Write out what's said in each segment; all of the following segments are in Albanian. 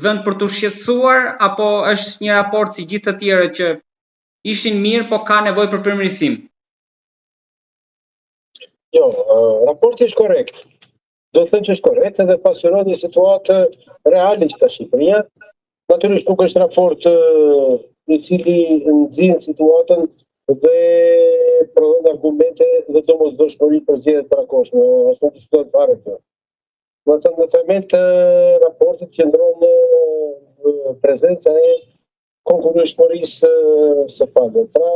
vend për të shqetësuar, apo është një raport si gjithë të tjerët që ishin mirë, po ka nevojë për përmirësim? Jo, raporti është korrekt. Do të thënë që është korrekt edhe pasqyron një situatë reale që ka Shqipëria. Natyrisht nuk është raport i cili nxjerr situatën dhe prodhon argumente dhe domosdoshmëri për zgjedhjet parakoshme. Ashtu nuk diskutohet fare kjo. Do të thënë në themet të raportit qëndron prezenca e konkurrueshmërisë së palë. Pra,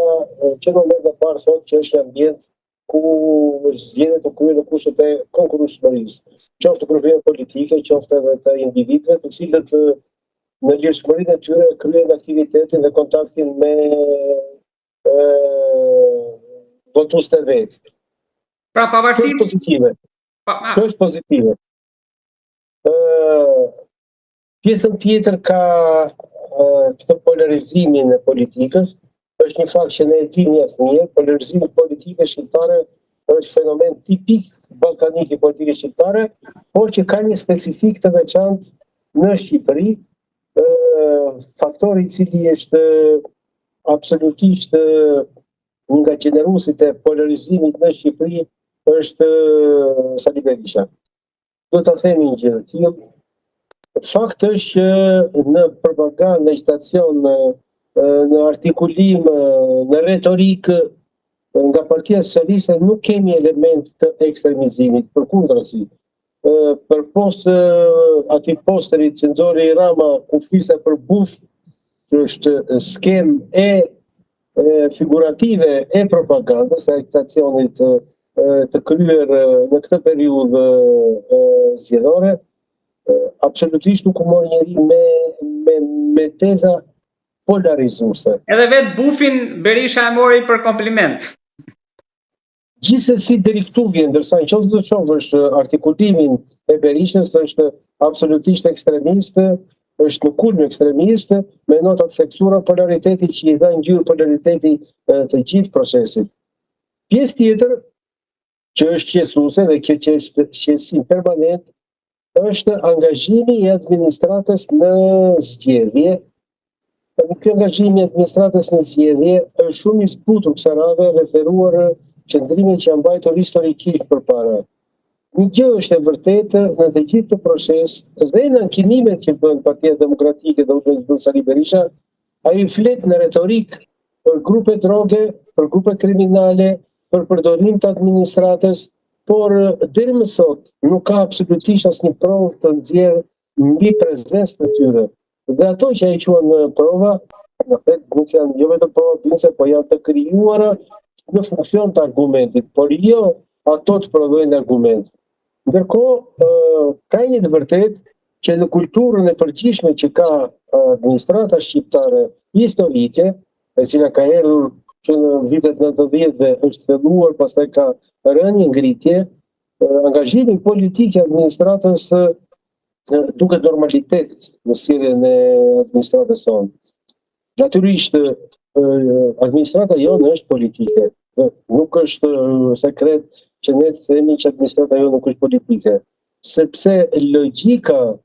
që në moment e parë thotë që është një ambient ku zgjedhjet u kryen në kushtet e konkurrueshmërisë, qoftë grupeve politike, qoftë edhe të individëve, të cilët në lirshmërinë e tyre kryen aktivitetin dhe kontaktin me votuesit e vet. Pra pavarësisht pozitive. Kjo është pozitive. Pjesën tjetër ka këtë polarizimin e politikës. Është një fakt që ne e dimë mirë, polarizimi politike shqiptare është fenomen tipik ballkanik i politikës shqiptare, por që ka një specifik të veçantë në Shqipëri, faktori i cili është absolutisht një nga gjeneruesit e polarizimit në Shqipëri është Sali Berisha. Do ta themi një gjë të tillë. Fakti është që në propagandë, në agitacion, në artikulim, në retorikë nga Partia Socialiste nuk kemi element të ekstremizimit, përkundrazi. Përpos atij posterit që nxori Rama ku fliste për buf, që është skem e figurative e propagandës, e agitacionit të kryer në këtë periudhë zgjedhore, absolutisht nuk u mor njeri me teza polarizuese. Edhe vetë bufin Berisha e mori për kompliment. Gjithsesi deri këtu vjen, ndërsa nëse do të shohësh artikulimin e Berishës, është absolutisht ekstremist, është në kulm ekstremist, me nota të theksura polariteti që i dha ngjyrë polariteti të gjithë procesit. Pjesë tjetër që është qetësuese dhe kjo që është shqetësim permanent është angazhimi i administratës në zgjedhje. Ky angazhim i administratës në zgjedhje është shumë i zbutur kësaj radhe referuar qëndrimin që janë mbajtur historikisht përpara. Një gjë është e vërtetë në të gjithë të proces dhe në ankinimet që bën Partia Demokratike dhe bën Sali Berisha, ai flet në retorik për grupe droge, për grupe kriminale, për përdorim të administratës, por deri më sot nuk ka absolutisht asnjë provë të nxjerrë mbi prezencën e tyre. Dhe ato që ai quhen prova, në fakt nuk janë jo vetëm prova binse, po janë të krijuara në funksion të argumentit, por jo ato të prodhojnë argument. Ndërkohë, ka një të vërtetë që në kulturën e përgjithshme që ka administrata shqiptare historike, e cila ka erdhur që në vitet 90 dhe është filluar, pastaj ka rënë një ngritje, angazhimi politik i administratës duket normalitet në sjelljen e administratës sonë. Natyrisht, administrata jonë është politike. Nuk është sekret që ne themi që administrata jonë nuk është politike. Sepse logjika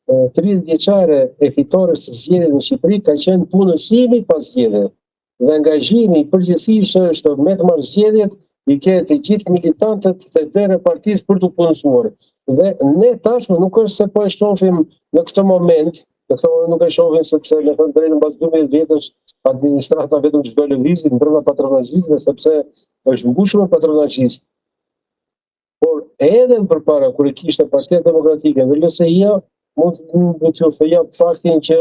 30 vjeçare e fitores së zgjedhjeve në Shqipëri ka qenë punësimi pas zgjedhjeve. Dhe angazhimi përgjithsisht është me të marrë zgjedhjet i ketë të gjithë militantët të derë partisë për të punësuar. Dhe ne tashmë nuk është se po e shohim në këtë moment, nuk e shohim sepse në të drejtën pas 12 vjetësh administrata vetëm çdo lëvizje brenda patronazhistëve, sepse është mbushur me patronazhistë. Por edhe përpara kur kishte Partia Demokratike dhe LSI-ja, mund të thojë faktin që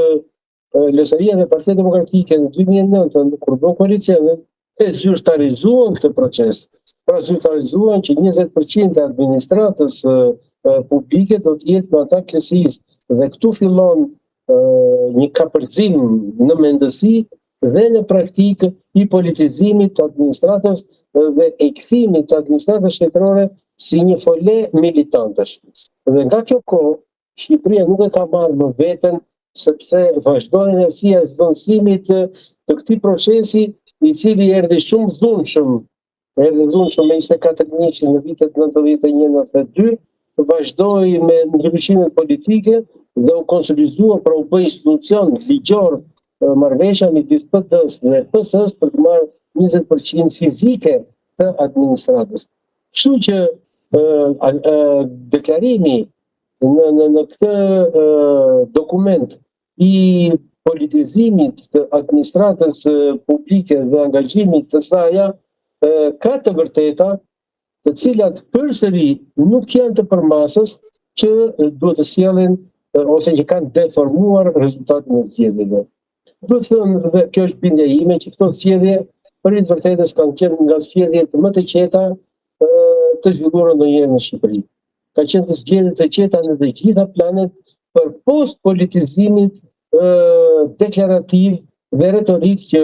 LSI-ja dhe Partia Demokratike në 2009, kur bën koalicionin, e zyrtarizuan këtë proces. Pra zyrtarizuan që 20% e administratës publike do të jetë me ata klesistë. Dhe këtu fillon një kapërcim në mendësi dhe në praktikë i politizimit të administratës dhe e kthimit të administratës shtetërore si një fole militantësh. Dhe nga kjo kohë, Shqipëria nuk e ka marrë më veten, sepse vazhdon inercia e zvendësimit të këtij procesi, i cili erdhi shumë dhunshëm. Erdhi dhunshëm me 24 që në vitet 91-92, vazhdoi me ndryshimet politike dhe u konsolidua pra u bë institucion ligjor marrëveshja midis PD-s dhe PS-s për të marrë 20% fizike të administratës. Kështu që deklarimi në këtë dokument i politizimit të administratës publike dhe angazhimit të saj ka të vërteta, të cilat përsëri nuk janë të përmasës që duhet të sjellin ose që kanë deformuar rezultatin e zgjedhjeve. Duhet të thënë, dhe kjo është bindja ime, që këto zgjedhje për të vërtetës kanë qenë nga zgjedhjet më të qeta të zhvilluara ndonjëherë në Shqipëri. Ka qenë të zgjedhje të qeta në të gjitha planet për post politizimit deklarativ dhe retorik që